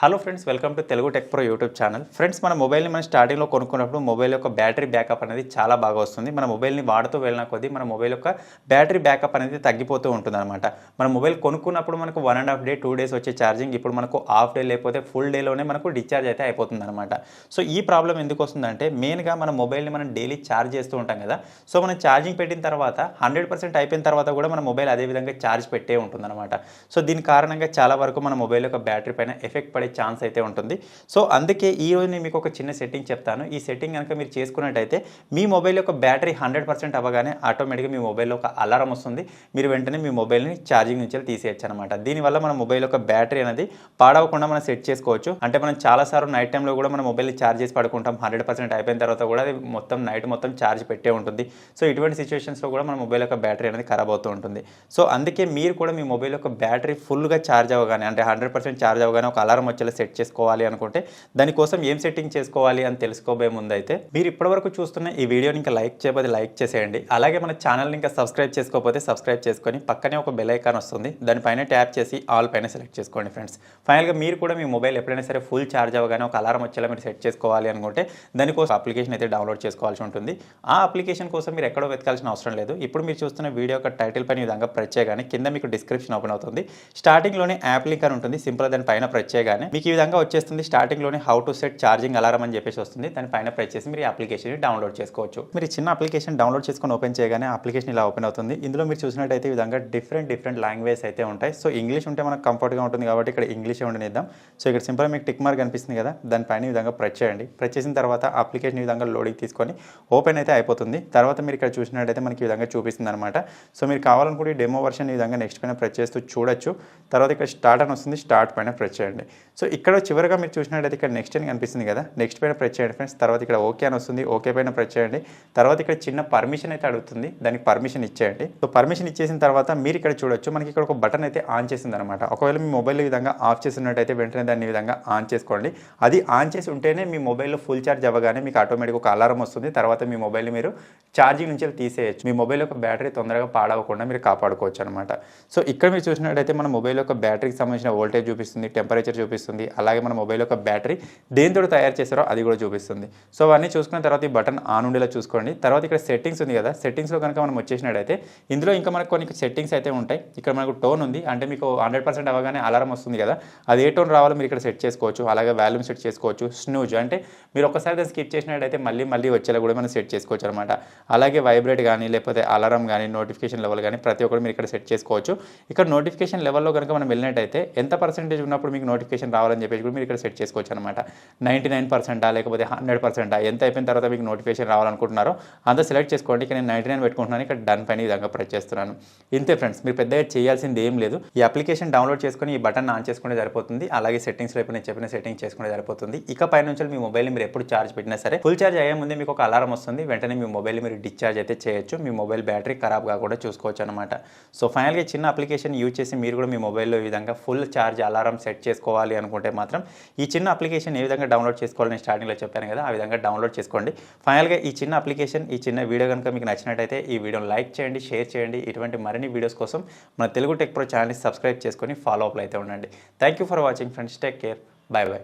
Hello friends, welcome to Telugu tech pro YouTube channel. Friends, మన మొబైల్ని మనం స్టార్టింగ్లో కొనుక్కున్నప్పుడు మొబైల్ యొక్క బ్యాటరీ బ్యాకప్ అనేది చాలా బాగా వస్తుంది. మన మొబైల్ని వాడుతూ వెళ్ళిన కొద్దీ మన మొబైల్ యొక్క బ్యాటరీ బ్యాకప్ అనేది తగ్గిపోతూ ఉంటుందన్నమాట. మన మొబైల్ కొనుక్కున్నప్పుడు మనకు 1.5 డే 2 డేస్ వచ్చే ఛార్జింగ్ ఇప్పుడు మనకు హాఫ్ డే లేకపోతే ఫుల్ డేలోనే మనకు డిశ్చార్జ్ అయితే అయిపోతుందన్నమాట. సో ఈ ప్రాబ్లం ఎందుకు వస్తుందంటే మెయిన్గా మన మొబైల్ని మనం డైలీ ఛార్జ్ చేస్తూ ఉంటాం కదా. సో మనం ఛార్జింగ్ పెట్టిన తర్వాత 100% అయిపోయిన తర్వాత కూడా మన మొబైల్ అదేవిధంగా ఛార్జ్ పెట్టే ఉంటుందన్నమాట. సో దీని కారణంగా చాలా వరకు మన మొబైల్ యొక్క బ్యాటరీ పైన ఎఫెక్ట్ పడే ఛాన్స్ అయితే ఉంటుంది. సో అందుకే ఈరోజు నేను మీకు ఒక చిన్న సెట్టింగ్ చెప్తాను. ఈ సెట్టింగ్ కనుక మీరు చేసుకున్నట్టయితే మీ మొబైల్ యొక్క బ్యాటరీ 100% అవ్వగానే ఆటోమేటిక్గా మీ మొబైల్లో ఒక అలారం వస్తుంది. మీరు వెంటనే మీ మొబైల్ని ఛార్జింగ్ నుంచి తీసేయచ్చు అనమాట. దీనివల్ల మన మొబైల్ యొక్క బ్యాటరీ అనేది పాడవకుండా మనం సెట్ చేసుకోవచ్చు. అంటే మనం చాలాసార్లు నైట్ టైంలో కూడా మన మొబైల్ని ఛార్జ్ చేసి పడుకుంటాం. 100% అయిపోయిన తర్వాత కూడా అది నైట్ మొత్తం ఛార్జ్ పెట్టే ఉంటుంది. సో ఇటువంటి సిచ్యువేషన్స్లో కూడా మన మొబైల్ యొక్క బ్యాటరీ అనేది ఖరాబ్ అవుతూ ఉంటుంది. సో అందుకే మీరు కూడా మీ మొబైల్ యొక్క బ్యాటరీ ఫుల్గా ఛార్జ్ అవ్వగానే, అంటే 100% ఛార్జ్ అవ్వగానే ఒక అలారం వచ్చేలా సెట్ చేసుకోవాలి అనుకుంటే దానికోసం ఏం సెట్టింగ్ చేసుకోవాలి అని తెలుసుకోబోయే ముందు అయితే మీరు ఇప్పటివరకు చూస్తున్న ఈ వీడియోని ఇంకా లైక్ చేయకపోతే లైక్ చేసేయండి. అలాగే మన ఛానల్ని ఇంకా సబ్స్క్రైబ్ చేసుకోకపోతే సబ్స్క్రైబ్ చేసుకొని పక్కనే ఒక బెల్ ఐకాన్ వస్తుంది, దానిపైన ట్యాప్ చేసి ఆల్ పైన సెలెక్ట్ చేసుకోండి ఫ్రెండ్స్. ఫైనల్గా మీరు కూడా మీ మొబైల్ ఎప్పుడైనా సరే ఫుల్ ఛార్జ్ అవ్వగానే ఒక అలారం వచ్చేలా మీరు సెట్ చేసుకోవాలి అనుకుంటే దానికోసం అప్లికేషన్ అయితే డౌన్లోడ్ చేసుకోవాల్సి ఉంటుంది. ఆ అప్లికేషన్ కోసం మీరు ఎక్కడో వెతకాల్సిన అవసరం లేదు. ఇప్పుడు మీరు చూస్తున్న వీడియో యొక్క టైటిల్ పైన ఈ విధంగా ప్రెస్ చేయగానే కింద మీకు డిస్క్రిప్షన్ ఓపెన్ అవుతుంది. స్టార్టింగ్లోనే యాప్ లింక్ అని ఉంటుంది. సింపుల్ దాని పైన ప్రెస్ చేయగానే మీకు ఈ విధంగా వచ్చేస్తుంది. స్టార్టింగ్లోనే how to set charging alarm అని చెప్పేసి వస్తుంది. దానిపైన ప్రెస్ చేసి మీరు ఈ అప్లికేషన్ డౌన్లోడ్ చేసుకోవచ్చు. మీరు చిన్న అప్లికేషన్ డౌన్లోడ్ చేసుకొని ఓపెన్ చేయగానే అప్లికేషన్ ఇలా ఓపెన్ అవుతుంది. ఇందులో మీరు చూసినట్టయితే ఈ విధంగా డిఫరెంట్ లాంగ్వేజ్ అయితే ఉంటాయి. సో ఇంగ్లీష్ ఉంటే మనకు కంఫర్ట్గా ఉంటుంది కాబట్టి ఇక్కడ ఇంగ్లీష్ ఉండనిద్దాం. సో ఇక్కడ సింపుల్ మీకు టిక్ మార్క్ కనిపిస్తుంది కదా, దానిపైన ఈ విధంగా ప్రెస్ చేయండి. ప్రెస్ చేసిన తర్వాత అప్లికేషన్ ఈ విధంగా లోడింగ్ తీసుకొని ఓపెన్ అయితే అయిపోతుంది. తర్వాత మీరు ఇక్కడ చూసినట్టయితే మనకి ఈ విధంగా చూపిస్తుంది అనమాట. సో మీరు కావాలనుకుంటే డెమో వర్షన్ ఈ విధంగా నెక్స్ట్ పైన ప్రెస్ చేస్తూ చూడొచ్చు. తర్వాత ఇక్కడ స్టార్ట్ అని వస్తుంది, స్టార్ట్ పైన ప్రెస్ చేయండి. సో ఇక్కడ చివరిగా మీరు చూసినట్టయితే ఇక్కడ నెక్స్ట్ అని కనిపిస్తుంది కదా, నెక్స్ట్ పైన ప్రెస్ చేయండి ఫ్రెండ్స్. తర్వాత ఇక్కడ ఓకే అని వస్తుంది, ఓకే పైన ప్రెస్ చేయండి. తర్వాత ఇక్కడ చిన్న పర్మిషన్ అయితే అడుగుతుంది, దానికి పర్మిషన్ ఇచ్చేయండి. సో పర్మిషన్ ఇచ్చేసిన తర్వాత మీరు ఇక్కడ చూడొచ్చు, మనకి ఇక్కడ ఒక బటన్ అయితే ఆన్ చేసింది అనమాట. ఒకవేళ మీ మొబైల్ ఈ విధంగా ఆఫ్ చేసినట్టయితే వెంటనే దాన్ని ఈ విధంగా ఆన్ చేసుకోండి. అది ఆన్ చేసి ఉంటేనే మీ మొబైల్లో ఫుల్ ఛార్జ్ అవ్వగానే మీకు ఆటోమేటిక్ ఒక అలారం వస్తుంది. తర్వాత మీ మొబైల్ని మీరు ఛార్జింగ్ నుంచి తీసేయచ్చు. మీ మొబైల్ యొక్క బ్యాటరీ తొందరగా పాడవకుండా మీరు కాపాడుకోవచ్చు అనమాట. సో ఇక్కడ మీరు చూసినట్టయితే మన మొబైల్ యొక్క బ్యాటరీకి సంబంధించిన వోల్టేజ్ చూపిస్తుంది, టెంపరేచర్ చూపిస్తుంది, అలాగే మన మొబైల్ యొక్క బ్యాటరీ దేంతో తయారు చేస్తారో అది కూడా చూపిస్తుంది. సో అవన్నీ చూసుకున్న తర్వాత ఈ బటన్ ఆన్ ఉండేలా చూసుకోండి. తర్వాత ఇక్కడ సెట్టింగ్స్ ఉంది కదా, సెట్టింగ్స్లో కనుక మనం వచ్చేసినట్టయితే ఇందులో ఇంకా మనకు కొన్ని సెట్టింగ్స్ అయితే ఉంటాయి. ఇక్కడ మనకు టోన్ ఉంది, అంటే మీకు 100% అవ్వగానే అలారం వస్తుంది కదా, అది ఏ టోన్ రావాలో మీరు ఇక్కడ సెట్ చేసుకోవచ్చు. అలాగే వాల్యూమ్ సెట్ చేసుకోవచ్చు. స్నూజ్ అంటే మీరు ఒకసారి దాన్ని స్కిప్ చేసినట్టయితే మళ్ళీ వచ్చేలా కూడా మనం సెట్ చేసుకోవచ్చు అనమాట. అలాగే వైబ్రేట్ కానీ లేకపోతే అలారం కానీ నోటిఫికేషన్ లెవెల్ కానీ ప్రతి ఒక్కరు మీరు ఇక్కడ సెట్ చేసుకోవచ్చు. ఇక్కడ నోటిఫికేషన్ లెవెల్లో కనుక మనం వెళ్ళినట్టయితే ఎంత పర్సెంటేజ్ ఉన్నప్పుడు మీకు నోటిఫికేషన్ రావాలని చెప్పేసి కూడా మీరు ఇక్కడ సెట్ చేసుకోవచ్చు అనమాట. 99% లేకపోతే 100% ఎంత అయిపోయిన తర్వాత మీకు నోటిఫికేషన్ రావాలనుకుంటున్నారో అంతా సెలెక్ట్ చేసుకోండి. ఇక్కడ నేను 99 పెట్టుకుంటున్నాను. ఇక్కడ డన్ పైన ఈ విధంగా ప్రెస్ చేస్తున్నాను. ఇంతే ఫ్రెండ్స్, మీరు పెద్దగా చేయాల్సింది ఏం లేదు. ఈ అప్లికేషన్ డౌన్లోడ్ చేసుకొని ఈ బటన్ ఆన్ చేసుకుంటే సరిపోతుంది. అలాగే సెట్టింగ్స్ వైపు నేను చెప్పిన సెట్టింగ్ చేసుకుంటే సరిపోతుంది. ఇక పై నుంచి మీ మొబైల్ని మీరు ఎప్పుడు ఛార్జ్ పెట్టినా సరే ఫుల్ ఛార్జ్ అయ్యే ముందే మీకు ఒక అలారం వస్తుంది. వెంటనే మీ మొబైల్ని మీరు డిశ్చార్జ్ అయితే చేయొచ్చు. మీ మొబైల్ బ్యాటరీ ఖరాబ్ కాకుండా చూసుకోవచ్చు అనమాట. సో ఫైనల్గా చిన్న అప్లికేషన్ యూజ్ చేసి మీరు కూడా మీ మొబైల్లో ఈ విధంగా ఫుల్ ఛార్జ్ అలారం సెట్ చేసుకోవాలి అనుకుంటే మాత్రం ఈ చిన్న అప్లికేషన్ ఏ విధంగా డౌన్లోడ్ చేసుకోవాలని స్టార్టింగ్లో చెప్పాను కదా, ఆ విధంగా డౌన్లోడ్ చేసుకోండి. ఫైనల్గా ఈ చిన్న అప్లికేషన్, ఈ చిన్న వీడియో కనుక మీకు నచ్చినట్టయితే ఈ వీడియోని లైక్ చేయండి, షేర్ చేయండి. ఇటువంటి మరిన్ని వీడియోస్ కోసం మన తెలుగు టెక్ ప్రో ఛానల్ని సబ్స్క్రైబ్ చేసుకొని ఫాలో అప్లో అయితే ఉండండి. Thank you for watching friends. Take care. By by.